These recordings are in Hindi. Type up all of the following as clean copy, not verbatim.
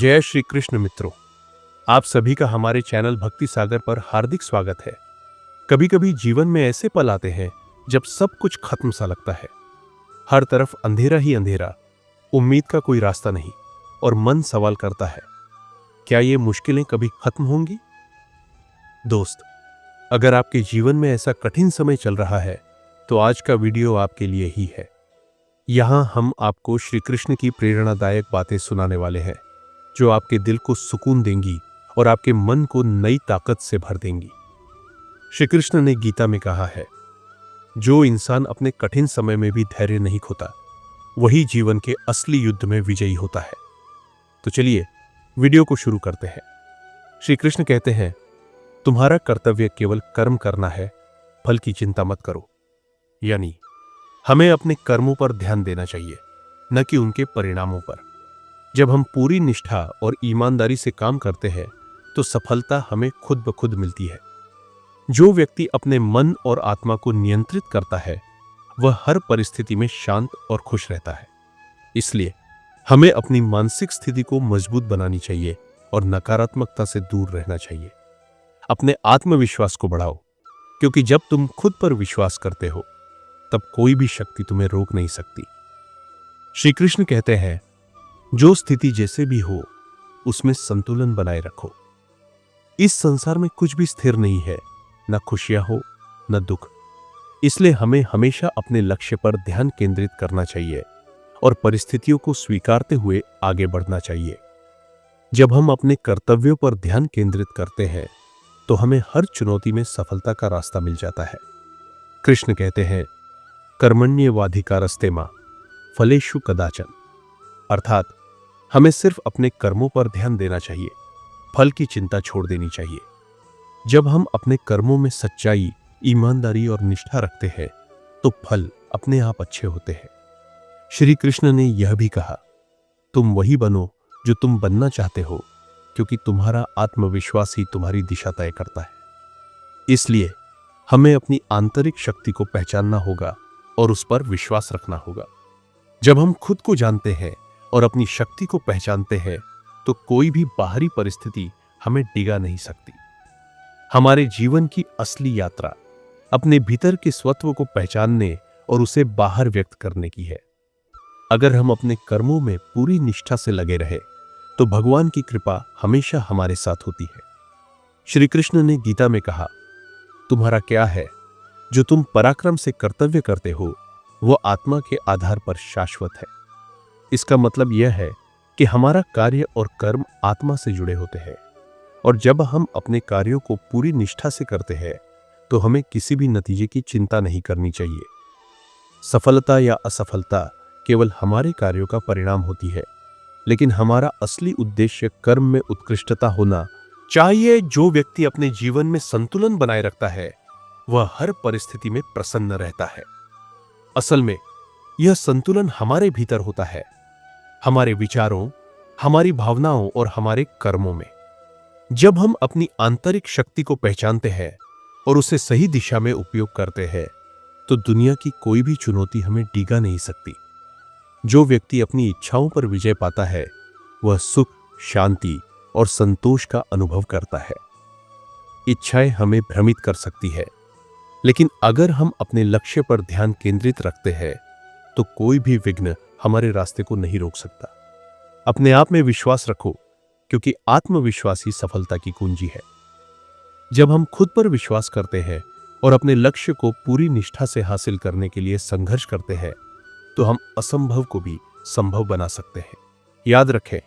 जय श्री कृष्ण मित्रों, आप सभी का हमारे चैनल भक्ति सागर पर हार्दिक स्वागत है। कभी कभी जीवन में ऐसे पल आते हैं जब सब कुछ खत्म सा लगता है। हर तरफ अंधेरा ही अंधेरा, उम्मीद का कोई रास्ता नहीं और मन सवाल करता है, क्या ये मुश्किलें कभी खत्म होंगी? दोस्त, अगर आपके जीवन में ऐसा कठिन समय चल रहा है तो आज का वीडियो आपके लिए ही है। यहां हम आपको श्री कृष्ण की प्रेरणादायक बातें सुनाने वाले हैं जो आपके दिल को सुकून देंगी और आपके मन को नई ताकत से भर देंगी। श्री कृष्ण ने गीता में कहा है, जो इंसान अपने कठिन समय में भी धैर्य नहीं खोता वही जीवन के असली युद्ध में विजयी होता है। तो चलिए वीडियो को शुरू करते हैं। श्री कृष्ण कहते हैं, तुम्हारा कर्तव्य केवल कर्म करना है, फल की चिंता मत करो। यानी हमें अपने कर्मों पर ध्यान देना चाहिए, न कि उनके परिणामों पर। जब हम पूरी निष्ठा और ईमानदारी से काम करते हैं तो सफलता हमें खुद ब खुद मिलती है। जो व्यक्ति अपने मन और आत्मा को नियंत्रित करता है वह हर परिस्थिति में शांत और खुश रहता है। इसलिए हमें अपनी मानसिक स्थिति को मजबूत बनानी चाहिए और नकारात्मकता से दूर रहना चाहिए। अपने आत्मविश्वास को बढ़ाओ, क्योंकि जब तुम खुद पर विश्वास करते हो तब कोई भी शक्ति तुम्हें रोक नहीं सकती। श्री कृष्ण कहते हैं, जो स्थिति जैसे भी हो उसमें संतुलन बनाए रखो। इस संसार में कुछ भी स्थिर नहीं है, न खुशियां हो न दुख। इसलिए हमें हमेशा अपने लक्ष्य पर ध्यान केंद्रित करना चाहिए और परिस्थितियों को स्वीकारते हुए आगे बढ़ना चाहिए। जब हम अपने कर्तव्यों पर ध्यान केंद्रित करते हैं तो हमें हर चुनौती में सफलता का रास्ता मिल जाता है। कृष्ण कहते हैं, कर्मण्येवाधिकारस्ते मा फलेषु कदाचन। अर्थात हमें सिर्फ अपने कर्मों पर ध्यान देना चाहिए, फल की चिंता छोड़ देनी चाहिए। जब हम अपने कर्मों में सच्चाई, ईमानदारी और निष्ठा रखते हैं तो फल अपने आप अच्छे होते हैं। श्री कृष्ण ने यह भी कहा, तुम वही बनो जो तुम बनना चाहते हो, क्योंकि तुम्हारा आत्मविश्वास ही तुम्हारी दिशा तय करता है। इसलिए हमें अपनी आंतरिक शक्ति को पहचानना होगा और उस पर विश्वास रखना होगा। जब हम खुद को जानते हैं और अपनी शक्ति को पहचानते हैं तो कोई भी बाहरी परिस्थिति हमें डिगा नहीं सकती। हमारे जीवन की असली यात्रा अपने भीतर के स्वत्व को पहचानने और उसे बाहर व्यक्त करने की है। अगर हम अपने कर्मों में पूरी निष्ठा से लगे रहे तो भगवान की कृपा हमेशा हमारे साथ होती है। श्री कृष्ण ने गीता में कहा, तुम्हारा क्या है जो तुम पराक्रम से कर्तव्य करते हो वह आत्मा के आधार पर शाश्वत है। इसका मतलब यह है कि हमारा कार्य और कर्म आत्मा से जुड़े होते हैं और जब हम अपने कार्यों को पूरी निष्ठा से करते हैं तो हमें किसी भी नतीजे की चिंता नहीं करनी चाहिए। सफलता या असफलता केवल हमारे कार्यों का परिणाम होती है, लेकिन हमारा असली उद्देश्य कर्म में उत्कृष्टता होना चाहिए। जो व्यक्ति अपने जीवन में संतुलन बनाए रखता है वह हर परिस्थिति में प्रसन्न रहता है। असल में यह संतुलन हमारे भीतर होता है, हमारे विचारों, हमारी भावनाओं और हमारे कर्मों में। जब हम अपनी आंतरिक शक्ति को पहचानते हैं और उसे सही दिशा में उपयोग करते हैं तो दुनिया की कोई भी चुनौती हमें डिगा नहीं सकती। जो व्यक्ति अपनी इच्छाओं पर विजय पाता है वह सुख, शांति और संतोष का अनुभव करता है। इच्छाएं हमें भ्रमित कर सकती है, लेकिन अगर हम अपने लक्ष्य पर ध्यान केंद्रित रखते हैं तो कोई भी विघ्न हमारे रास्ते को नहीं रोक सकता। अपने आप में विश्वास रखो, क्योंकि आत्मविश्वास ही सफलता की कुंजी है। जब हम खुद पर विश्वास करते हैं और अपने लक्ष्य को पूरी निष्ठा से हासिल करने के लिए संघर्ष करते हैं तो हम असंभव को भी संभव बना सकते हैं। याद रखें,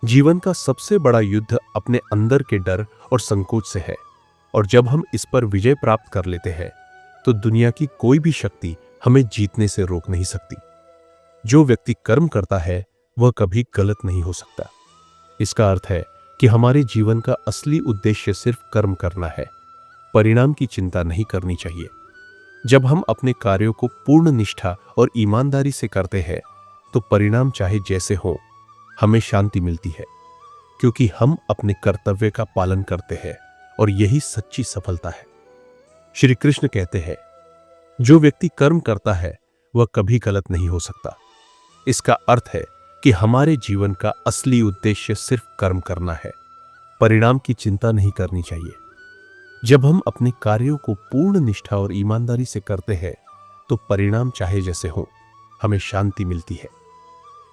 जीवन का सबसे बड़ा युद्ध अपने अंदर के डर और संकोच से है, और जब हम इस पर विजय प्राप्त कर लेते हैं तो दुनिया की कोई भी शक्ति हमें जीतने से रोक नहीं सकती। जो व्यक्ति कर्म करता है वह कभी गलत नहीं हो सकता। इसका अर्थ है कि हमारे जीवन का असली उद्देश्य सिर्फ कर्म करना है, परिणाम की चिंता नहीं करनी चाहिए। जब हम अपने कार्यों को पूर्ण निष्ठा और ईमानदारी से करते हैं तो परिणाम चाहे जैसे हो हमें शांति मिलती है, क्योंकि हम अपने कर्तव्य का पालन करते हैं और यही सच्ची सफलता है। श्री कृष्ण कहते हैं, जो व्यक्ति कर्म करता है वह कभी गलत नहीं हो सकता। इसका अर्थ है कि हमारे जीवन का असली उद्देश्य सिर्फ कर्म करना है, परिणाम की चिंता नहीं करनी चाहिए। जब हम अपने कार्यों को पूर्ण निष्ठा और ईमानदारी से करते हैं तो परिणाम चाहे जैसे हो, हमें शांति मिलती है,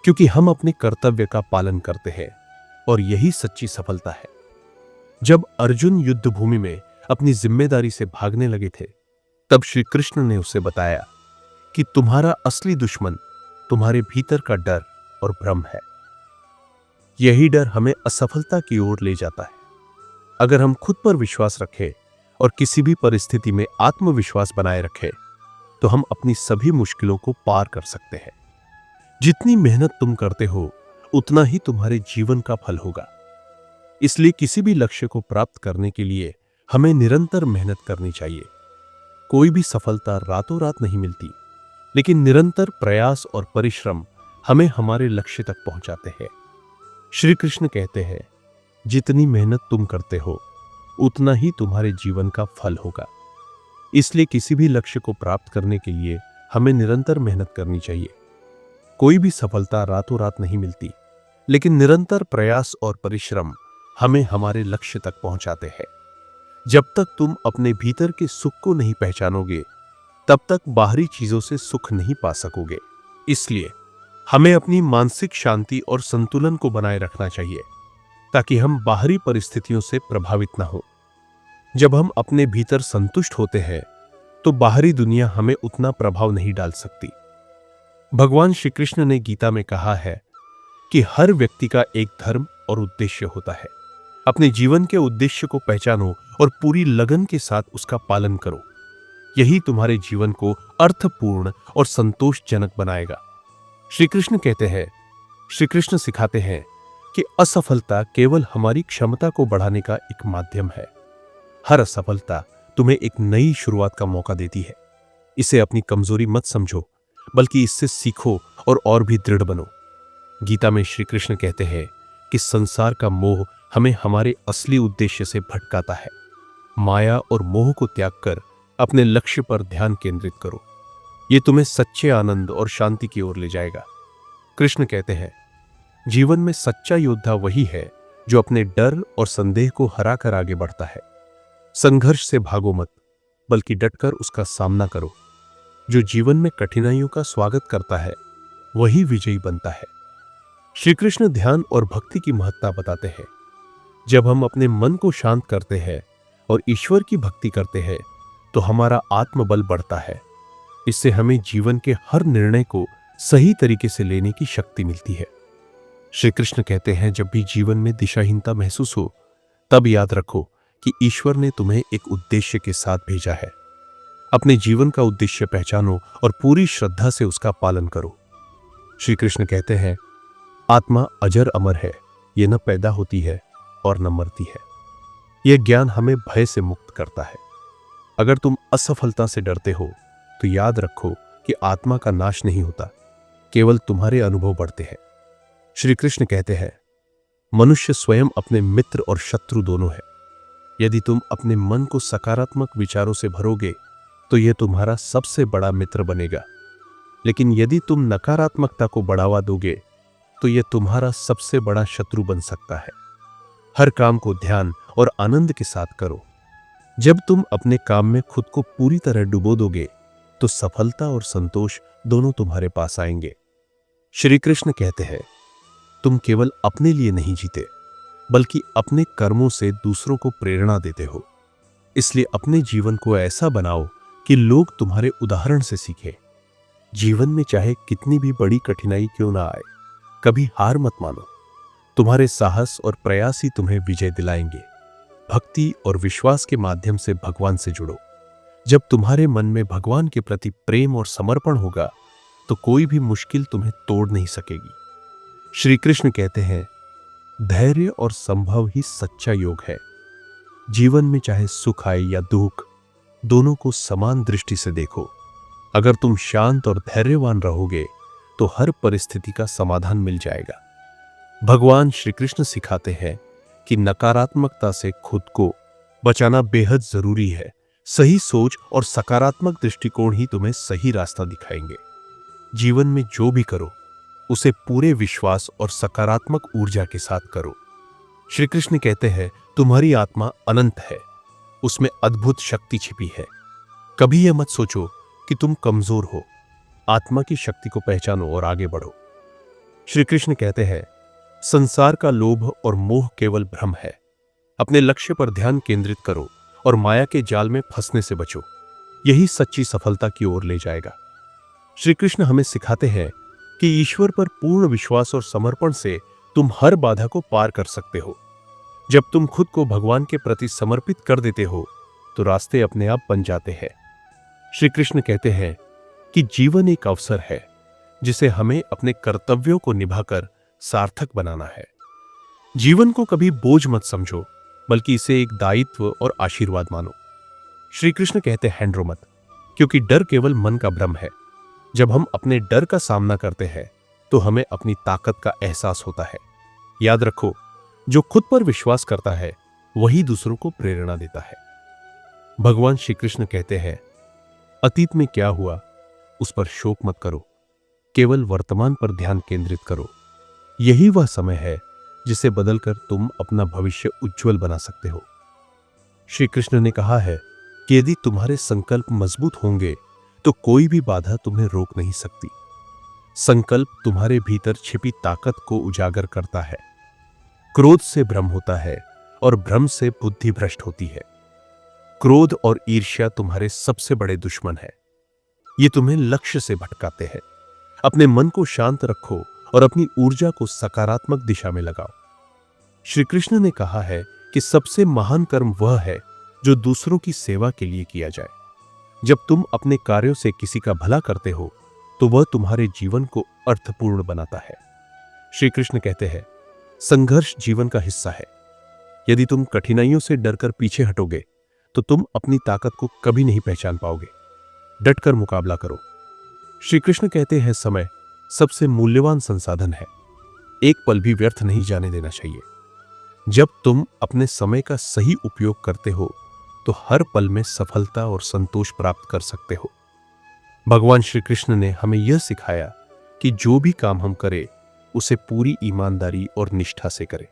क्योंकि हम अपने कर्तव्य का पालन करते हैं और यही सच्ची सफलता है। जब अर्जुन युद्ध भूमि में अपनी जिम्मेदारी से भागने लगे थे, तब श्री कृष्ण ने उसे बताया कि तुम्हारा असली दुश्मन तुम्हारे भीतर का डर और भ्रम है। यही डर हमें असफलता की ओर ले जाता है। अगर हम खुद पर विश्वास रखें और किसी भी परिस्थिति में आत्मविश्वास बनाए रखें, तो हम अपनी सभी मुश्किलों को पार कर सकते हैं। जितनी मेहनत तुम करते हो, उतना ही तुम्हारे जीवन का फल होगा। इसलिए किसी भी लक्ष्य को प्राप्त करने के लिए हमें निरंतर मेहनत करनी चाहिए। कोई भी सफलता रातों रात नहीं मिलती, लेकिन निरंतर प्रयास और परिश्रम हमें हमारे लक्ष्य तक पहुंचाते हैं। श्री कृष्ण कहते हैं, जितनी मेहनत तुम करते हो, उतना ही तुम्हारे जीवन का फल होगा। इसलिए किसी भी लक्ष्य को प्राप्त करने के लिए हमें निरंतर मेहनत करनी चाहिए। कोई भी सफलता रातों रात नहीं मिलती, लेकिन निरंतर प्रयास और परिश्रम हमें हमारे लक्ष्य तक पहुंचाते हैं। जब तक तुम अपने भीतर के सुख को नहीं पहचानोगे, तब तक बाहरी चीजों से सुख नहीं पा सकोगे। इसलिए हमें अपनी मानसिक शांति और संतुलन को बनाए रखना चाहिए, ताकि हम बाहरी परिस्थितियों से प्रभावित न हो। जब हम अपने भीतर संतुष्ट होते हैं, तो बाहरी दुनिया हमें उतना प्रभाव नहीं डाल सकती। भगवान श्री कृष्ण ने गीता में कहा है कि हर व्यक्ति का एक धर्म और उद्देश्य होता है। अपने जीवन के उद्देश्य को पहचानो और पूरी लगन के साथ उसका पालन करो। यही तुम्हारे जीवन को अर्थपूर्ण और संतोषजनक बनाएगा। श्री कृष्ण सिखाते हैं कि असफलता केवल हमारी क्षमता को बढ़ाने का एक माध्यम है। हर असफलता तुम्हें एक नई शुरुआत का मौका देती है। इसे अपनी कमजोरी मत समझो, बल्कि इससे सीखो और भी दृढ़ बनो। गीता में श्री कृष्ण कहते हैं कि संसार का मोह हमें हमारे असली उद्देश्य से भटकाता है। माया और मोह को त्याग कर अपने लक्ष्य पर ध्यान केंद्रित करो। यह तुम्हें सच्चे आनंद और शांति की ओर ले जाएगा। कृष्ण कहते हैं, जीवन में सच्चा योद्धा वही है जो अपने डर और संदेह को हराकर आगे बढ़ता है। संघर्ष से भागो मत, बल्कि डटकर उसका सामना करो। जो जीवन में कठिनाइयों का स्वागत करता है, वही विजयी बनता है। श्री कृष्ण ध्यान और भक्ति की महत्ता बताते हैं। जब हम अपने मन को शांत करते हैं और ईश्वर की भक्ति करते हैं, तो हमारा आत्मबल बढ़ता है। इससे हमें जीवन के हर निर्णय को सही तरीके से लेने की शक्ति मिलती है। श्री कृष्ण कहते हैं, जब भी जीवन में दिशाहीनता महसूस हो, तब याद रखो कि ईश्वर ने तुम्हें एक उद्देश्य के साथ भेजा है। अपने जीवन का उद्देश्य पहचानो और पूरी श्रद्धा से उसका पालन करो। श्री कृष्ण कहते हैं, आत्मा अजर अमर है, यह न पैदा होती है और न मरती है। यह ज्ञान हमें भय से मुक्त करता है। अगर तुम असफलता से डरते हो, तो याद रखो कि आत्मा का नाश नहीं होता, केवल तुम्हारे अनुभव बढ़ते हैं। श्री कृष्ण कहते हैं, मनुष्य स्वयं अपने मित्र और शत्रु दोनों है। यदि तुम अपने मन को सकारात्मक विचारों से भरोगे, तो यह तुम्हारा सबसे बड़ा मित्र बनेगा। लेकिन यदि तुम नकारात्मकता को बढ़ावा दोगे, तो यह तुम्हारा सबसे बड़ा शत्रु बन सकता है। हर काम को ध्यान और आनंद के साथ करो। जब तुम अपने काम में खुद को पूरी तरह डुबो दोगे, तो सफलता और संतोष दोनों तुम्हारे पास आएंगे। श्री कृष्ण कहते हैं, तुम केवल अपने लिए नहीं जीते, बल्कि अपने कर्मों से दूसरों को प्रेरणा देते हो। इसलिए अपने जीवन को ऐसा बनाओ कि लोग तुम्हारे उदाहरण से सीखें। जीवन में चाहे कितनी भी बड़ी कठिनाई क्यों ना आए, कभी हार मत मानो। तुम्हारे साहस और प्रयास ही तुम्हें विजय दिलाएंगे। भक्ति और विश्वास के माध्यम से भगवान से जुड़ो। जब तुम्हारे मन में भगवान के प्रति प्रेम और समर्पण होगा, तो कोई भी मुश्किल तुम्हें तोड़ नहीं सकेगी। श्री कृष्ण कहते हैं, धैर्य और संभव ही सच्चा योग है। जीवन में चाहे सुख आए या दुख, दोनों को समान दृष्टि से देखो। अगर तुम शांत और धैर्यवान रहोगे, तो हर परिस्थिति का समाधान मिल जाएगा। भगवान श्री कृष्ण सिखाते हैं कि नकारात्मकता से खुद को बचाना बेहद जरूरी है। सही सोच और सकारात्मक दृष्टिकोण ही तुम्हें सही रास्ता दिखाएंगे। जीवन में जो भी करो, उसे पूरे विश्वास और सकारात्मक ऊर्जा के साथ करो। श्री कृष्ण कहते हैं, तुम्हारी आत्मा अनंत है, उसमें अद्भुत शक्ति छिपी है। कभी यह मत सोचो कि तुम कमजोर हो। आत्मा की शक्ति को पहचानो और आगे बढ़ो। श्री कृष्ण कहते हैं, संसार का लोभ और मोह केवल भ्रम है। अपने लक्ष्य पर ध्यान केंद्रित करो और माया के जाल में फंसने से बचो। यही सच्ची सफलता की ओर ले जाएगा। श्री कृष्ण हमें सिखाते हैं कि ईश्वर पर पूर्ण विश्वास और समर्पण से तुम हर बाधा को पार कर सकते हो। जब तुम खुद को भगवान के प्रति समर्पित कर देते हो तो रास्ते अपने आप बन जाते हैं। श्री कृष्ण कहते हैं कि जीवन एक अवसर है जिसे हमें अपने कर्तव्यों को निभाकर सार्थक बनाना है। जीवन को कभी बोझ मत समझो, बल्कि इसे एक दायित्व और आशीर्वाद मानो। श्री कृष्ण कहते हैं, डरो मत, क्योंकि डर केवल मन का भ्रम है। जब हम अपने डर का सामना करते हैं तो हमें अपनी ताकत का एहसास होता है। याद रखो, जो खुद पर विश्वास करता है वही दूसरों को प्रेरणा देता है। भगवान श्री कृष्ण कहते हैं, अतीत में क्या हुआ उस पर शोक मत करो, केवल वर्तमान पर ध्यान केंद्रित करो। यही वह समय है जिसे बदलकर तुम अपना भविष्य उज्जवल बना सकते हो। श्री कृष्ण ने कहा है कि यदि तुम्हारे संकल्प मजबूत होंगे तो कोई भी बाधा तुम्हें रोक नहीं सकती। संकल्प तुम्हारे भीतर छिपी ताकत को उजागर करता है। क्रोध से भ्रम होता है और भ्रम से बुद्धि भ्रष्ट होती है। क्रोध और ईर्ष्या तुम्हारे सबसे बड़े दुश्मन है। ये तुम्हें लक्ष्य से भटकाते हैं। अपने मन को शांत रखो और अपनी ऊर्जा को सकारात्मक दिशा में लगाओ। श्री कृष्ण ने कहा है कि सबसे महान कर्म वह है जो दूसरों की सेवा के लिए किया जाए। जब तुम अपने कार्यों से किसी का भला करते हो तो वह तुम्हारे जीवन को अर्थपूर्ण बनाता है। श्री कृष्ण कहते हैं, संघर्ष जीवन का हिस्सा है। यदि तुम कठिनाइयों से डरकर पीछे हटोगे तो तुम अपनी ताकत को कभी नहीं पहचान पाओगे। डटकर मुकाबला करो। श्री कृष्ण कहते हैं, समय सबसे मूल्यवान संसाधन है। एक पल भी व्यर्थ नहीं जाने देना चाहिए। जब तुम अपने समय का सही उपयोग करते हो तो हर पल में सफलता और संतोष प्राप्त कर सकते हो। भगवान श्री कृष्ण ने हमें यह सिखाया कि जो भी काम हम करें उसे पूरी ईमानदारी और निष्ठा से करें।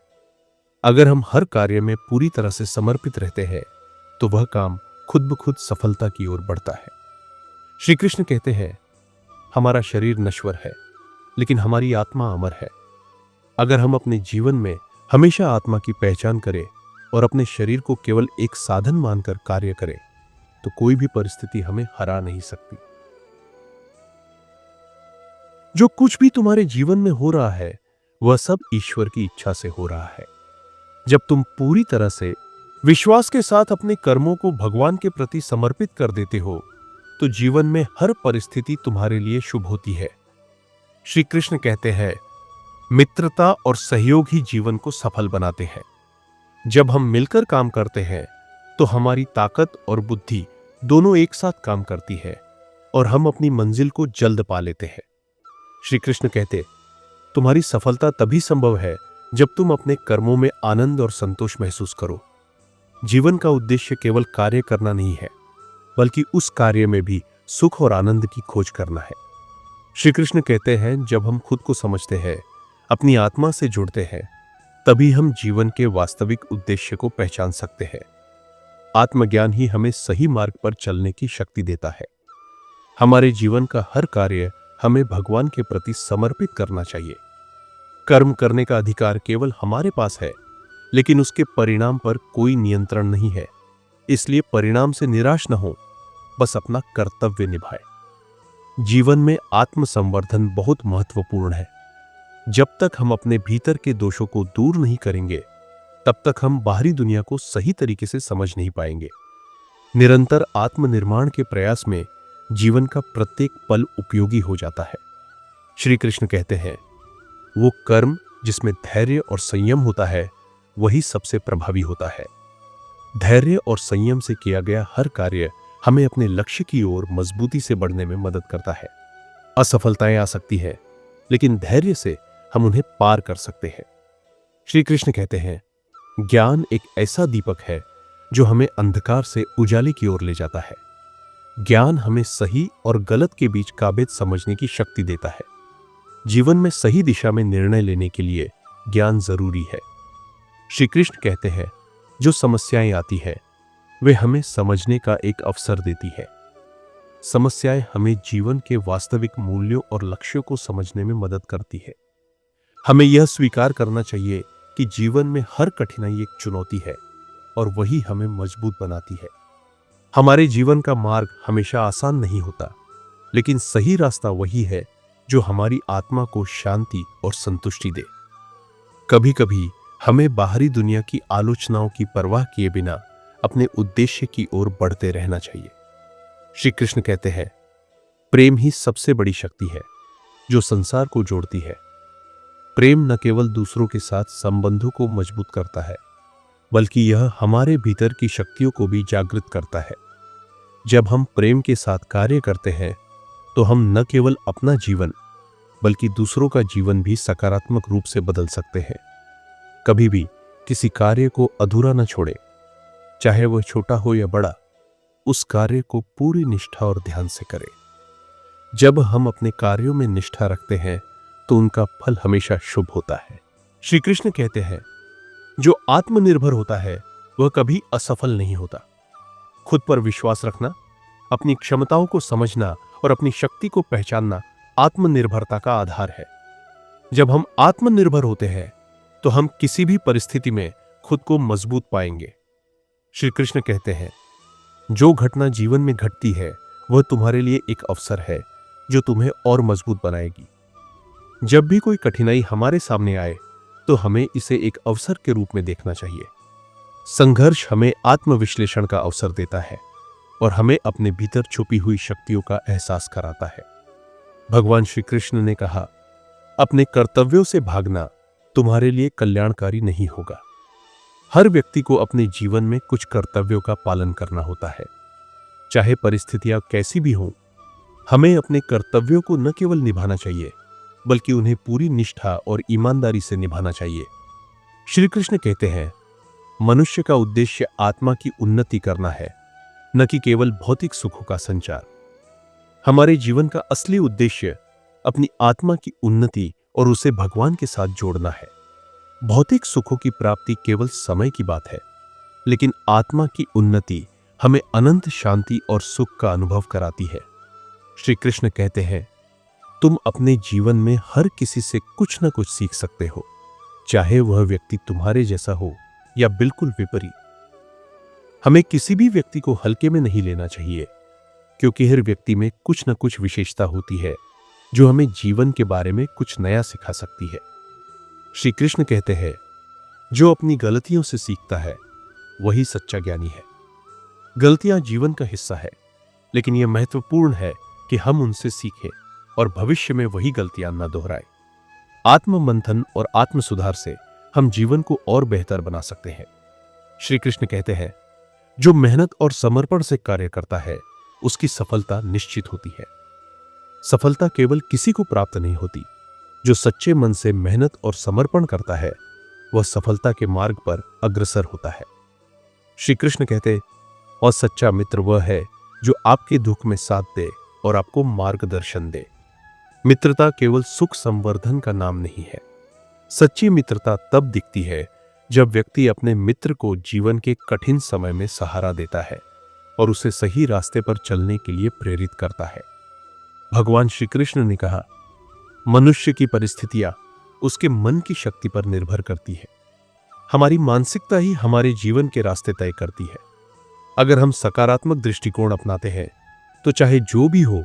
अगर हम हर कार्य में पूरी तरह से समर्पित रहते हैं तो वह काम खुद ब खुद सफलता की ओर बढ़ता है। श्री कृष्ण कहते हैं, हमारा शरीर नश्वर है लेकिन हमारी आत्मा अमर है। अगर हम अपने जीवन में हमेशा आत्मा की पहचान करें और अपने शरीर को केवल एक साधन मानकर कार्य करें तो कोई भी परिस्थिति हमें हरा नहीं सकती। जो कुछ भी तुम्हारे जीवन में हो रहा है वह सब ईश्वर की इच्छा से हो रहा है। जब तुम पूरी तरह से विश्वास के साथ अपने कर्मों को भगवान के प्रति समर्पित कर देते हो तो जीवन में हर परिस्थिति तुम्हारे लिए शुभ होती है। श्री कृष्ण कहते हैं, मित्रता और सहयोग ही जीवन को सफल बनाते हैं। जब हम मिलकर काम करते हैं तो हमारी ताकत और बुद्धि दोनों एक साथ काम करती है और हम अपनी मंजिल को जल्द पा लेते हैं। श्री कृष्ण कहते, तुम्हारी सफलता तभी संभव है जब तुम अपने कर्मों में आनंद और संतोष महसूस करो। जीवन का उद्देश्य केवल कार्य करना नहीं है, बल्कि उस कार्य में भी सुख और आनंद की खोज करना है। श्री कृष्ण कहते हैं, जब हम खुद को समझते हैं, अपनी आत्मा से जुड़ते हैं, तभी हम जीवन के वास्तविक उद्देश्य को पहचान सकते हैं। आत्मज्ञान ही हमें सही मार्ग पर चलने की शक्ति देता है। हमारे जीवन का हर कार्य हमें भगवान के प्रति समर्पित करना चाहिए। कर्म करने का अधिकार केवल हमारे पास है, लेकिन उसके परिणाम पर कोई नियंत्रण नहीं है। इसलिए परिणाम से निराश न हो, बस अपना कर्तव्य निभाएं। जीवन में आत्मसंवर्धन बहुत महत्वपूर्ण है। जब तक हम अपने भीतर के दोषों को दूर नहीं करेंगे, तब तक हम बाहरी दुनिया को सही तरीके से समझ नहीं पाएंगे। निरंतर आत्मनिर्माण के प्रयास में जीवन का प्रत्येक पल उपयोगी हो जाता है। श्री कृष्ण कहते हैं, वो कर्म जिसमें धैर्य और संयम होता है वही सबसे प्रभावी होता है। धैर्य और संयम से किया गया हर कार्य हमें अपने लक्ष्य की ओर मजबूती से बढ़ने में मदद करता है। असफलताएं आ सकती है, लेकिन धैर्य से हम उन्हें पार कर सकते हैं। श्री कृष्ण कहते हैं, ज्ञान एक ऐसा दीपक है जो हमें अंधकार से उजाले की ओर ले जाता है। ज्ञान हमें सही और गलत के बीच का भेद समझने की शक्ति देता है। जीवन में सही दिशा में निर्णय लेने के लिए ज्ञान जरूरी है। श्री कृष्ण कहते हैं, जो समस्याएं आती है वे हमें समझने का एक अवसर देती है। समस्याएं हमें जीवन के वास्तविक मूल्यों और लक्ष्यों को समझने में मदद करती है। हमें यह स्वीकार करना चाहिए कि जीवन में हर कठिनाई एक चुनौती है और वही हमें मजबूत बनाती है। हमारे जीवन का मार्ग हमेशा आसान नहीं होता, लेकिन सही रास्ता वही है जो हमारी आत्मा को शांति और संतुष्टि दे। कभी कभी हमें बाहरी दुनिया की आलोचनाओं की परवाह किए बिना अपने उद्देश्य की ओर बढ़ते रहना चाहिए। श्री कृष्ण कहते हैं, प्रेम ही सबसे बड़ी शक्ति है जो संसार को जोड़ती है। प्रेम न केवल दूसरों के साथ संबंधों को मजबूत करता है, बल्कि यह हमारे भीतर की शक्तियों को भी जागृत करता है। जब हम प्रेम के साथ कार्य करते हैं तो हम न केवल अपना जीवन बल्कि दूसरों का जीवन भी सकारात्मक रूप से बदल सकते हैं। कभी भी किसी कार्य को अधूरा न छोड़े, चाहे वह छोटा हो या बड़ा। उस कार्य को पूरी निष्ठा और ध्यान से करें। जब हम अपने कार्यों में निष्ठा रखते हैं तो उनका फल हमेशा शुभ होता है। श्री कृष्ण कहते हैं, जो आत्मनिर्भर होता है वह कभी असफल नहीं होता। खुद पर विश्वास रखना, अपनी क्षमताओं को समझना और अपनी शक्ति को पहचानना आत्मनिर्भरता का आधार है। जब हम आत्मनिर्भर होते हैं तो हम किसी भी परिस्थिति में खुद को मजबूत पाएंगे। श्री कृष्ण कहते हैं, जो घटना जीवन में घटती है वह तुम्हारे लिए एक अवसर है जो तुम्हें और मजबूत बनाएगी। जब भी कोई कठिनाई हमारे सामने आए तो हमें इसे एक अवसर के रूप में देखना चाहिए। संघर्ष हमें आत्मविश्लेषण का अवसर देता है और हमें अपने भीतर छुपी हुई शक्तियों का एहसास कराता है। भगवान श्री कृष्ण ने कहा, अपने कर्तव्यों से भागना तुम्हारे लिए कल्याणकारी नहीं होगा। हर व्यक्ति को अपने जीवन में कुछ कर्तव्यों का पालन करना होता है, चाहे परिस्थितियां कैसी भी हों। हमें अपने कर्तव्यों को न केवल निभाना चाहिए बल्कि उन्हें पूरी निष्ठा और ईमानदारी से निभाना चाहिए। श्री कृष्ण कहते हैं, मनुष्य का उद्देश्य आत्मा की उन्नति करना है, न कि केवल भौतिक सुखों का संचार। हमारे जीवन का असली उद्देश्य अपनी आत्मा की उन्नति और उसे भगवान के साथ जोड़ना है। भौतिक सुखों की प्राप्ति केवल समय की बात है, लेकिन आत्मा की उन्नति हमें अनंत शांति और सुख का अनुभव कराती है। श्री कृष्ण कहते हैं, तुम अपने जीवन में हर किसी से कुछ न कुछ सीख सकते हो, चाहे वह व्यक्ति तुम्हारे जैसा हो या बिल्कुल विपरीत। हमें किसी भी व्यक्ति को हल्के में नहीं लेना चाहिए, क्योंकि हर व्यक्ति में कुछ न कुछ विशेषता होती है जो हमें जीवन के बारे में कुछ नया सिखा सकती है। श्री कृष्ण कहते हैं, जो अपनी गलतियों से सीखता है वही सच्चा ज्ञानी है। गलतियां जीवन का हिस्सा है, लेकिन यह महत्वपूर्ण है कि हम उनसे सीखें और भविष्य में वही गलतियां न दोहराएं। आत्म मंथन और आत्म सुधार से हम जीवन को और बेहतर बना सकते हैं। श्री कृष्ण कहते हैं, जो मेहनत और समर्पण से कार्य करता है उसकी सफलता निश्चित होती है। सफलता केवल किसी को प्राप्त नहीं होती। जो सच्चे मन से मेहनत और समर्पण करता है वह सफलता के मार्ग पर अग्रसर होता है। श्री कृष्ण कहते, और सच्चा मित्र वह है जो आपके दुख में साथ दे और आपको मार्गदर्शन दे। मित्रता केवल सुख संवर्धन का नाम नहीं है। सच्ची मित्रता तब दिखती है जब व्यक्ति अपने मित्र को जीवन के कठिन समय में सहारा देता है और उसे सही रास्ते पर चलने के लिए प्रेरित करता है। भगवान श्री कृष्ण ने कहा, मनुष्य की परिस्थितियां उसके मन की शक्ति पर निर्भर करती है। हमारी मानसिकता ही हमारे जीवन के रास्ते तय करती है। अगर हम सकारात्मक दृष्टिकोण अपनाते हैं तो चाहे जो भी हो,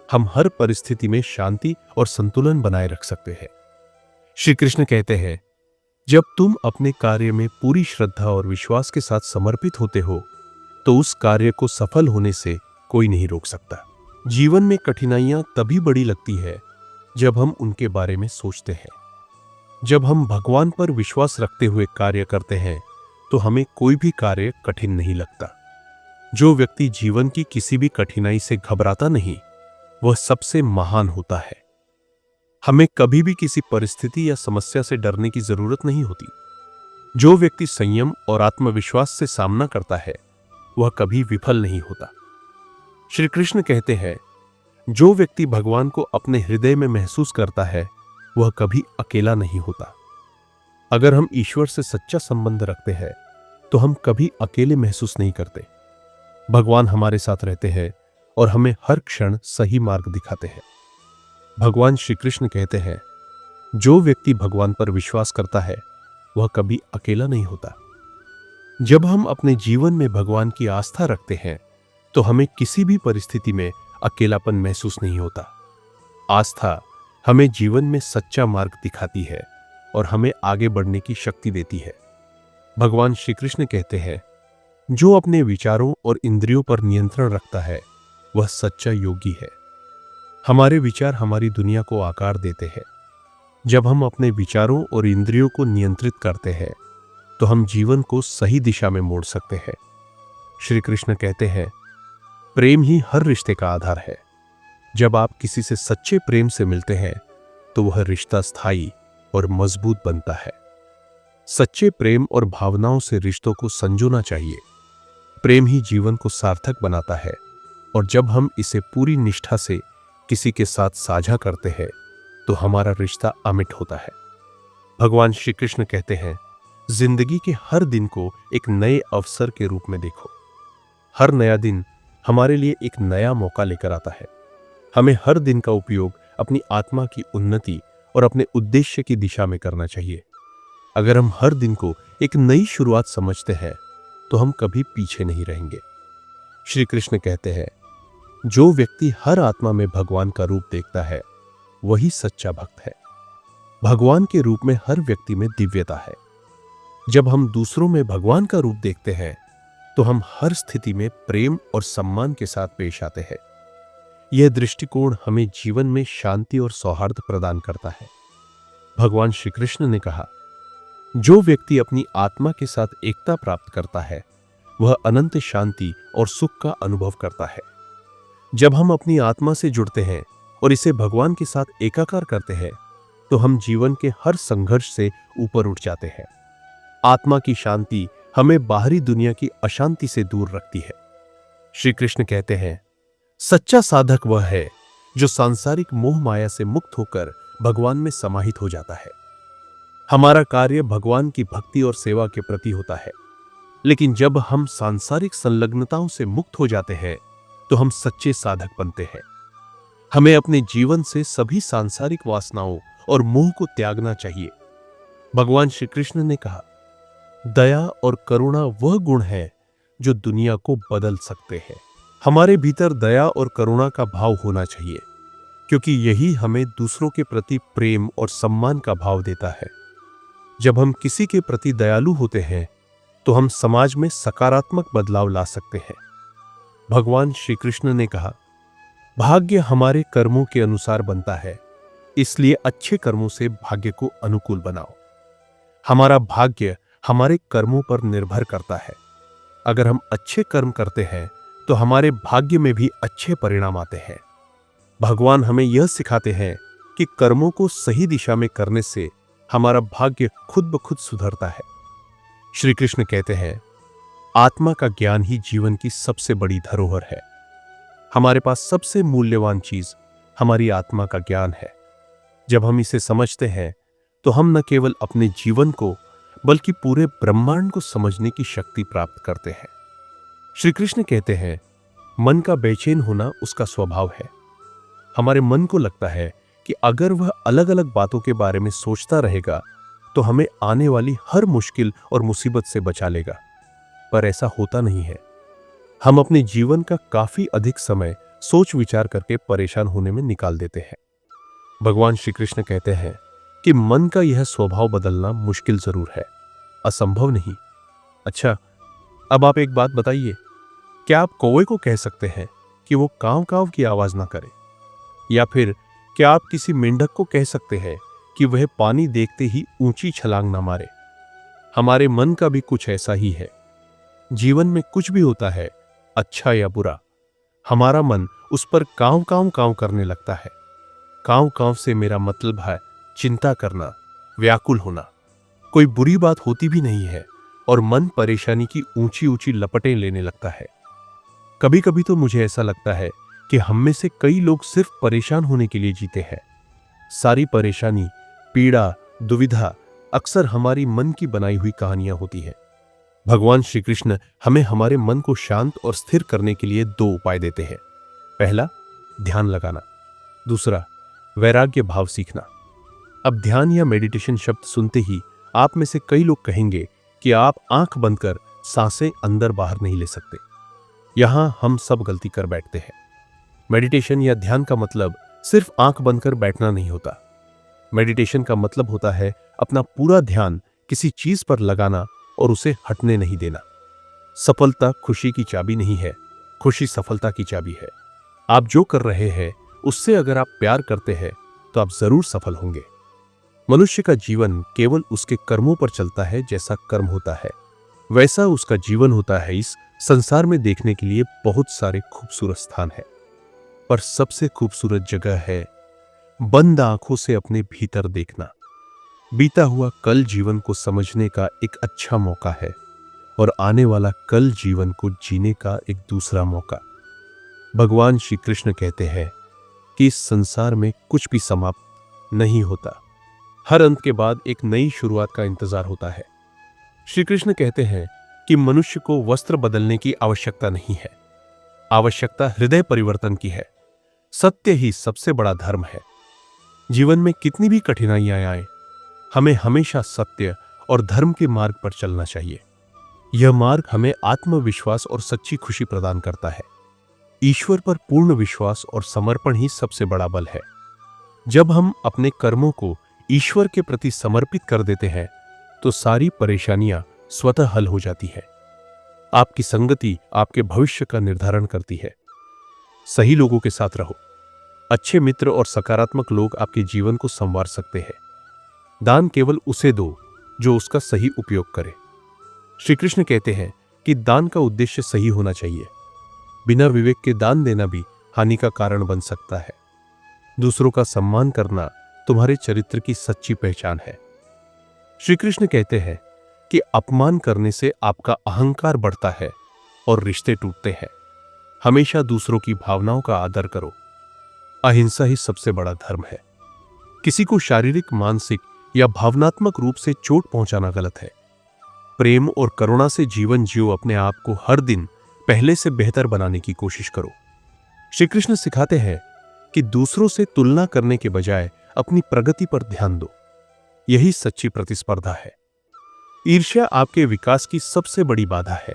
हम हर परिस्थिति में शांति और संतुलन बनाए रख सकते हैं। श्री कृष्ण कहते हैं, जब तुम अपने कार्य में पूरी श्रद्धा और विश्वास के साथ समर्पित होते हो तो उस कार्य को सफल होने से कोई नहीं रोक सकता। जीवन में कठिनाइयां तभी बड़ी लगती है जब हम उनके बारे में सोचते हैं। जब हम भगवान पर विश्वास रखते हुए कार्य करते हैं तो हमें कोई भी कार्य कठिन नहीं लगता। जो व्यक्ति जीवन की किसी भी कठिनाई से घबराता नहीं, वह सबसे महान होता है। हमें कभी भी किसी परिस्थिति या समस्या से डरने की जरूरत नहीं होती। जो व्यक्ति संयम और आत्मविश्वास से सामना करता है वह कभी विफल नहीं होता। श्री कृष्ण कहते हैं, जो व्यक्ति भगवान को अपने हृदय में महसूस करता है वह कभी अकेला नहीं होता। अगर हम ईश्वर से सच्चा संबंध रखते हैं तो हम कभी अकेले महसूस नहीं करते। भगवान हमारे साथ रहते हैं और हमें हर क्षण सही मार्ग दिखाते हैं। भगवान श्री कृष्ण कहते हैं, जो व्यक्ति भगवान पर विश्वास करता है वह कभी अकेला नहीं होता। जब हम अपने जीवन में भगवान की आस्था रखते हैं तो हमें किसी भी परिस्थिति में अकेलापन महसूस नहीं होता। आस्था हमें जीवन में सच्चा मार्ग दिखाती है और हमें आगे बढ़ने की शक्ति देती है। भगवान श्री कृष्ण कहते हैं, जो अपने विचारों और इंद्रियों पर नियंत्रण रखता है वह सच्चा योगी है। हमारे विचार हमारी दुनिया को आकार देते हैं। जब हम अपने विचारों और इंद्रियों को नियंत्रित करते हैं तो हम जीवन को सही दिशा में मोड़ सकते हैं। श्री कृष्ण कहते हैं, प्रेम ही हर रिश्ते का आधार है। जब आप किसी से सच्चे प्रेम से मिलते हैं तो वह रिश्ता स्थायी और मजबूत बनता है। सच्चे प्रेम और भावनाओं से रिश्तों को संजोना चाहिए। प्रेम ही जीवन को सार्थक बनाता है और जब हम इसे पूरी निष्ठा से किसी के साथ साझा करते हैं तो हमारा रिश्ता अमिट होता है। भगवान श्री कृष्ण कहते हैं, जिंदगी के हर दिन को एक नए अवसर के रूप में देखो। हर नया दिन हमारे लिए एक नया मौका लेकर आता है। हमें हर दिन का उपयोग अपनी आत्मा की उन्नति और अपने उद्देश्य की दिशा में करना चाहिए। अगर हम हर दिन को एक नई शुरुआत समझते हैं तो हम कभी पीछे नहीं रहेंगे। श्री कृष्ण कहते हैं, जो व्यक्ति हर आत्मा में भगवान का रूप देखता है वही सच्चा भक्त है। भगवान के रूप में हर व्यक्ति में दिव्यता है। जब हम दूसरों में भगवान का रूप देखते हैं तो हम हर स्थिति में प्रेम और सम्मान के साथ पेश आते हैं। यह दृष्टिकोण हमें जीवन में शांति और सौहार्द प्रदान करता है। भगवान श्री कृष्ण ने कहा, जो व्यक्ति अपनी आत्मा के साथ एकता प्राप्त करता है वह अनंत शांति और सुख का अनुभव करता है। जब हम अपनी आत्मा से जुड़ते हैं और इसे भगवान के साथ एकाकार करते हैं तो हम जीवन के हर संघर्ष से ऊपर उठ जाते हैं। आत्मा की शांति हमें बाहरी दुनिया की अशांति से दूर रखती है। श्री कृष्ण कहते हैं, सच्चा साधक वह है जो सांसारिक मोह माया से मुक्त होकर भगवान में समाहित हो जाता है। हमारा कार्य भगवान की भक्ति और सेवा के प्रति होता है, लेकिन जब हम सांसारिक संलग्नताओं से मुक्त हो जाते हैं तो हम सच्चे साधक बनते हैं। हमें अपने जीवन से सभी सांसारिक वासनाओं और मोह को त्यागना चाहिए। भगवान श्री कृष्ण ने कहा, दया और करुणा वह गुण है जो दुनिया को बदल सकते हैं। हमारे भीतर दया और करुणा का भाव होना चाहिए, क्योंकि यही हमें दूसरों के प्रति प्रेम और सम्मान का भाव देता है। जब हम किसी के प्रति दयालु होते हैं तो हम समाज में सकारात्मक बदलाव ला सकते हैं। भगवान श्री कृष्ण ने कहा, भाग्य हमारे कर्मों के अनुसार बनता है, इसलिए अच्छे कर्मों से भाग्य को अनुकूल बनाओ। हमारा भाग्य हमारे कर्मों पर निर्भर करता है। अगर हम अच्छे कर्म करते हैं तो हमारे भाग्य में भी अच्छे परिणाम आते हैं। भगवान हमें यह सिखाते हैं कि कर्मों को सही दिशा में करने से हमारा भाग्य खुद ब खुद सुधरता है। श्री कृष्ण कहते हैं, आत्मा का ज्ञान ही जीवन की सबसे बड़ी धरोहर है। हमारे पास सबसे मूल्यवान चीज हमारी आत्मा का ज्ञान है। जब हम इसे समझते हैं तो हम न केवल अपने जीवन को बल्कि पूरे ब्रह्मांड को समझने की शक्ति प्राप्त करते हैं। श्री कृष्ण कहते हैं, मन का बेचैन होना उसका स्वभाव है। हमारे मन को लगता है कि अगर वह अलग अलग बातों के बारे में सोचता रहेगा तो हमें आने वाली हर मुश्किल और मुसीबत से बचा लेगा, पर ऐसा होता नहीं है। हम अपने जीवन का काफी अधिक समय सोच विचार करके परेशान होने में निकाल देते हैं। भगवान श्री कृष्ण कहते हैं कि मन का यह स्वभाव बदलना मुश्किल जरूर है, असंभव नहीं। अच्छा, अब आप एक बात बताइए, क्या आप कौवे को कह सकते हैं कि वो कांव कांव की आवाज ना करे? या फिर क्या आप किसी मेंढक को कह सकते हैं कि वह पानी देखते ही ऊंची छलांग ना मारे? हमारे मन का भी कुछ ऐसा ही है। जीवन में कुछ भी होता है, अच्छा या बुरा, हमारा मन उस पर कांव कांव कांव करने लगता है। कांव कांव से मेरा मतलब है चिंता करना, व्याकुल होना। कोई बुरी बात होती भी नहीं है और मन परेशानी की ऊंची ऊंची लपटें लेने लगता है। कभी कभी तो मुझे ऐसा लगता है कि हम में से कई लोग सिर्फ परेशान होने के लिए जीते हैं। सारी परेशानी पीड़ा, दुविधा अक्सर हमारी मन की बनाई हुई कहानियां होती हैं। भगवान श्री कृष्ण हमें हमारे मन को शांत और स्थिर करने के लिए दो उपाय देते हैं। पहला, ध्यान लगाना। दूसरा, वैराग्य भाव सीखना। अब ध्यान या मेडिटेशन शब्द सुनते ही आप में से कई लोग कहेंगे कि आप आंख बंद कर सांसें अंदर बाहर नहीं ले सकते। यहां हम सब गलती कर बैठते हैं। मेडिटेशन या ध्यान का मतलब सिर्फ आंख बंद कर बैठना नहीं होता। मेडिटेशन का मतलब होता है अपना पूरा ध्यान किसी चीज पर लगाना और उसे हटने नहीं देना। सफलता खुशी की चाबी नहीं है, खुशी सफलता की चाबी है। आप जो कर रहे हैं उससे अगर आप प्यार करते हैं तो आप जरूर सफल होंगे। मनुष्य का जीवन केवल उसके कर्मों पर चलता है। जैसा कर्म होता है वैसा उसका जीवन होता है। इस संसार में देखने के लिए बहुत सारे खूबसूरत स्थान है, पर सबसे खूबसूरत जगह है बंद आंखों से अपने भीतर देखना। बीता हुआ कल जीवन को समझने का एक अच्छा मौका है और आने वाला कल जीवन को जीने का एक दूसरा मौका। भगवान श्री कृष्ण कहते हैं कि इस संसार में कुछ भी समाप्त नहीं होता। हर अंत के बाद एक नई शुरुआत का इंतजार होता है। श्री कृष्ण कहते हैं कि मनुष्य को वस्त्र बदलने की आवश्यकता नहीं है, आवश्यकता हृदय परिवर्तन की है। सत्य ही सबसे बड़ा धर्म है। जीवन में कितनी भी कठिनाइयां आए, हमें हमेशा सत्य और धर्म के मार्ग पर चलना चाहिए। यह मार्ग हमें आत्मविश्वास और सच्ची खुशी प्रदान करता है। ईश्वर पर पूर्ण विश्वास और समर्पण ही सबसे बड़ा बल है। जब हम अपने कर्मों को ईश्वर के प्रति समर्पित कर देते हैं तो सारी परेशानियां स्वतः हल हो जाती है। आपकी संगति आपके भविष्य का निर्धारण करती है। सही लोगों के साथ रहो। अच्छे मित्र और सकारात्मक लोग आपके जीवन को संवार सकते हैं। दान केवल उसे दो जो उसका सही उपयोग करे। श्री कृष्ण कहते हैं कि दान का उद्देश्य सही होना चाहिए। बिना विवेक के दान देना भी हानि का कारण बन सकता है। दूसरों का सम्मान करना तुम्हारे चरित्र की सच्ची पहचान है। श्री कृष्ण कहते हैं कि अपमान करने से आपका अहंकार बढ़ता है और रिश्ते टूटते हैं। हमेशा दूसरों की भावनाओं का आदर करो। अहिंसा ही सबसे बड़ा धर्म है। किसी को शारीरिक, मानसिक या भावनात्मक रूप से चोट पहुंचाना गलत है। प्रेम और करुणा से जीवन जियो। अपने आप को हर दिन पहले से बेहतर बनाने की कोशिश करो। श्री कृष्ण सिखाते हैं कि दूसरों से तुलना करने के बजाय अपनी प्रगति पर ध्यान दो। यही सच्ची प्रतिस्पर्धा है। ईर्ष्या आपके विकास की सबसे बड़ी बाधा है।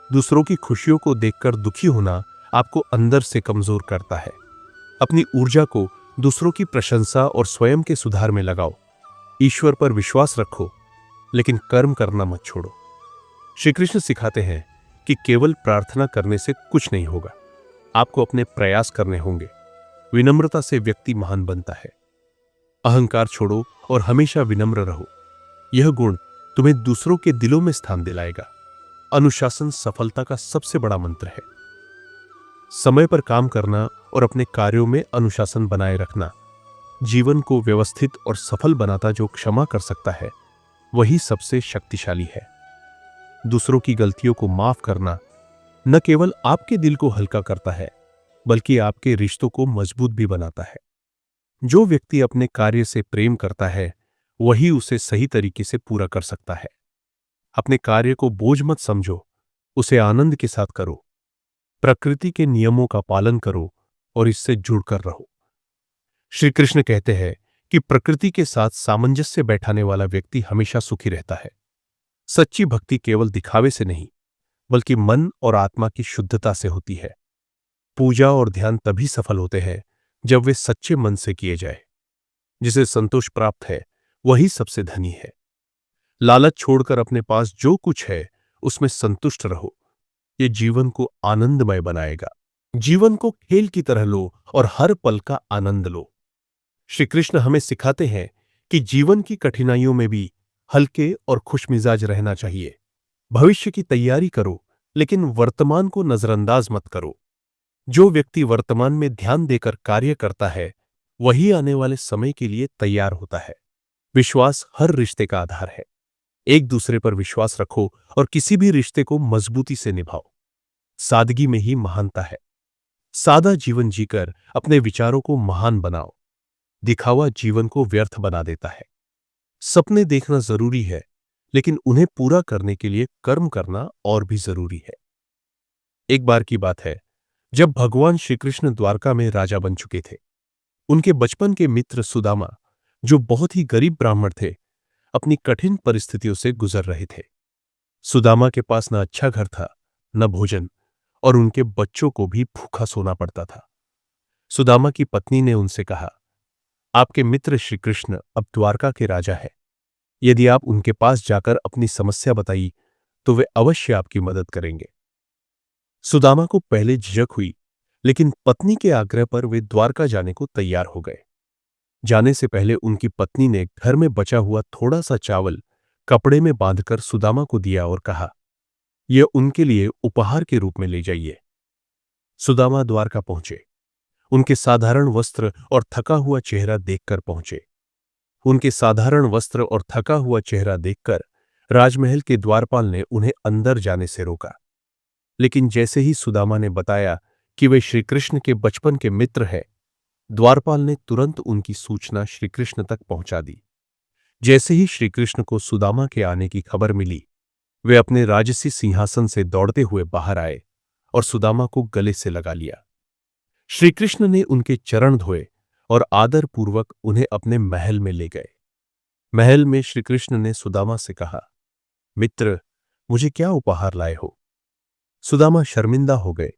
दूसरों की खुशियों को देखकर दुखी होना आपको अंदर से कमजोर करता है। अपनी ऊर्जा को दूसरों की प्रशंसा और स्वयं के सुधार में लगाओ। ईश्वर पर विश्वास रखो, लेकिन कर्म करना मत छोड़ो। श्री कृष्ण सिखाते हैं कि केवल प्रार्थना करने से कुछ नहीं होगा, आपको अपने प्रयास करने होंगे। विनम्रता से व्यक्ति महान बनता है। अहंकार छोड़ो और हमेशा विनम्र रहो। यह गुण तुम्हें दूसरों के दिलों में स्थान दिलाएगा। अनुशासन सफलता का सबसे बड़ा मंत्र है। समय पर काम करना और अपने कार्यों में अनुशासन बनाए रखना जीवन को व्यवस्थित और सफल बनाता। जो क्षमा कर सकता है वही सबसे शक्तिशाली है। दूसरों की गलतियों को माफ करना न केवल आपके दिल को हल्का करता है, बल्कि आपके रिश्तों को मजबूत भी बनाता है। जो व्यक्ति अपने कार्य से प्रेम करता है वही उसे सही तरीके से पूरा कर सकता है। अपने कार्य को बोझ मत समझो, उसे आनंद के साथ करो। प्रकृति के नियमों का पालन करो और इससे जुड़कर रहो। श्री कृष्ण कहते हैं कि प्रकृति के साथ सामंजस्य बैठाने वाला व्यक्ति हमेशा सुखी रहता है। सच्ची भक्ति केवल दिखावे से नहीं, बल्कि मन और आत्मा की शुद्धता से होती है। पूजा और ध्यान तभी सफल होते हैं जब वे सच्चे मन से किए जाए। जिसे संतोष प्राप्त है वही सबसे धनी है। लालच छोड़कर अपने पास जो कुछ है उसमें संतुष्ट रहो। ये जीवन को आनंदमय बनाएगा। जीवन को खेल की तरह लो और हर पल का आनंद लो। श्री कृष्ण हमें सिखाते हैं कि जीवन की कठिनाइयों में भी हल्के और खुशमिजाज रहना चाहिए। भविष्य की तैयारी करो, लेकिन वर्तमान को नजरअंदाज मत करो। जो व्यक्ति वर्तमान में ध्यान देकर कार्य करता है वही आने वाले समय के लिए तैयार होता है। विश्वास हर रिश्ते का आधार है। एक दूसरे पर विश्वास रखो और किसी भी रिश्ते को मजबूती से निभाओ। सादगी में ही महानता है। सादा जीवन जीकर अपने विचारों को महान बनाओ। दिखावा जीवन को व्यर्थ बना देता है। सपने देखना जरूरी है, लेकिन उन्हें पूरा करने के लिए कर्म करना और भी जरूरी है। एक बार की बात है, जब भगवान श्री कृष्ण द्वारका में राजा बन चुके थे। उनके बचपन के मित्र सुदामा, जो बहुत ही गरीब ब्राह्मण थे, अपनी कठिन परिस्थितियों से गुजर रहे थे। सुदामा के पास न अच्छा घर था, न भोजन, और उनके बच्चों को भी भूखा सोना पड़ता था। सुदामा की पत्नी ने उनसे कहा, आपके मित्र श्री कृष्ण अब द्वारका के राजा है। यदि आप उनके पास जाकर अपनी समस्या बताई तो वे अवश्य आपकी मदद करेंगे। सुदामा को पहले झिझक हुई, लेकिन पत्नी के आग्रह पर वे द्वारका जाने को तैयार हो गए। जाने से पहले उनकी पत्नी ने घर में बचा हुआ थोड़ा सा चावल कपड़े में बांधकर सुदामा को दिया और कहा, यह उनके लिए उपहार के रूप में ले जाइए। सुदामा द्वारका पहुंचे। उनके साधारण वस्त्र और थका हुआ चेहरा देखकर पहुंचे। उनके साधारण वस्त्र और थका हुआ चेहरा देखकर राजमहल के द्वारपाल ने उन्हें अंदर जाने से रोका। लेकिन जैसे ही सुदामा ने बताया कि वे श्री कृष्ण के बचपन के मित्र हैं, द्वारपाल ने तुरंत उनकी सूचना श्री कृष्ण तक पहुंचा दी। जैसे ही श्री कृष्ण को सुदामा के आने की खबर मिली, वे अपने राजसी सिंहासन से दौड़ते हुए बाहर आए और सुदामा को गले से लगा लिया। श्री कृष्ण ने उनके चरण धोए और आदर पूर्वक उन्हें अपने महल में ले गए। महल में श्री कृष्ण ने सुदामा से कहा, मित्र, मुझे क्या उपहार लाए हो? सुदामा शर्मिंदा हो गए,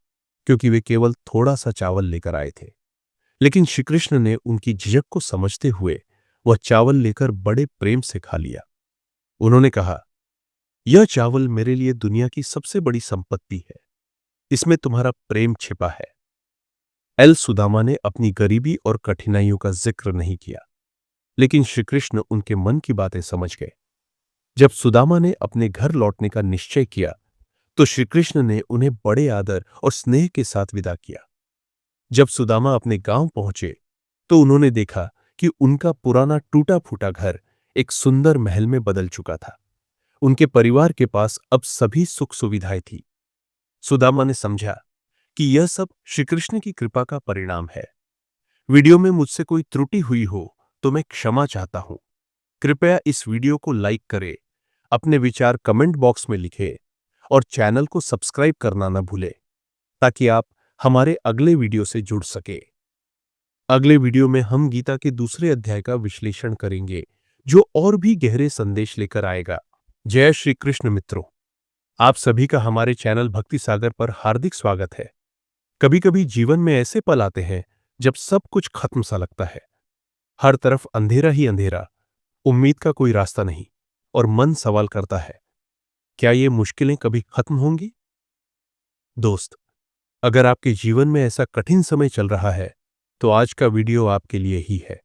क्योंकि वे केवल थोड़ा सा चावल लेकर आए थे। लेकिन श्री कृष्ण ने उनकी झिझक को समझते हुए वह चावल लेकर बड़े प्रेम से खा लिया। उन्होंने कहा, यह चावल मेरे लिए दुनिया की सबसे बड़ी संपत्ति है। इसमें तुम्हारा प्रेम छिपा है। सुदामा ने अपनी गरीबी और कठिनाइयों का जिक्र नहीं किया, लेकिन श्री कृष्ण उनके मन की बातें समझ गए। जब सुदामा ने अपने घर लौटने का निश्चय किया, तो श्री कृष्ण ने उन्हें बड़े आदर और स्नेह के साथ विदा किया। जब सुदामा अपने गांव पहुंचे, तो उन्होंने देखा कि उनका पुराना टूटा फूटा घर एक सुंदर महल में बदल चुका था। उनके परिवार के पास अब सभी सुख सुविधाएं थी। सुदामा ने समझा कि यह सब श्री कृष्ण की कृपा का परिणाम है। वीडियो में मुझसे कोई त्रुटि हुई हो तो मैं क्षमा चाहता हूं। कृपया इस वीडियो को लाइक करें, अपने विचार कमेंट बॉक्स में लिखें और चैनल को सब्सक्राइब करना न भूलें, ताकि आप हमारे अगले वीडियो से जुड़ सके। अगले वीडियो में हम गीता के दूसरे अध्याय का विश्लेषण करेंगे, जो और भी गहरे संदेश लेकर आएगा। जय श्री कृष्ण मित्रों, आप सभी का हमारे चैनल भक्ति सागर पर हार्दिक स्वागत है। कभी कभी जीवन में ऐसे पल आते हैं जब सब कुछ खत्म सा लगता है। हर तरफ अंधेरा ही अंधेरा, उम्मीद का कोई रास्ता नहीं, और मन सवाल करता है, क्या ये मुश्किलें कभी खत्म होंगी? दोस्त, अगर आपके जीवन में ऐसा कठिन समय चल रहा है, तो आज का वीडियो आपके लिए ही है।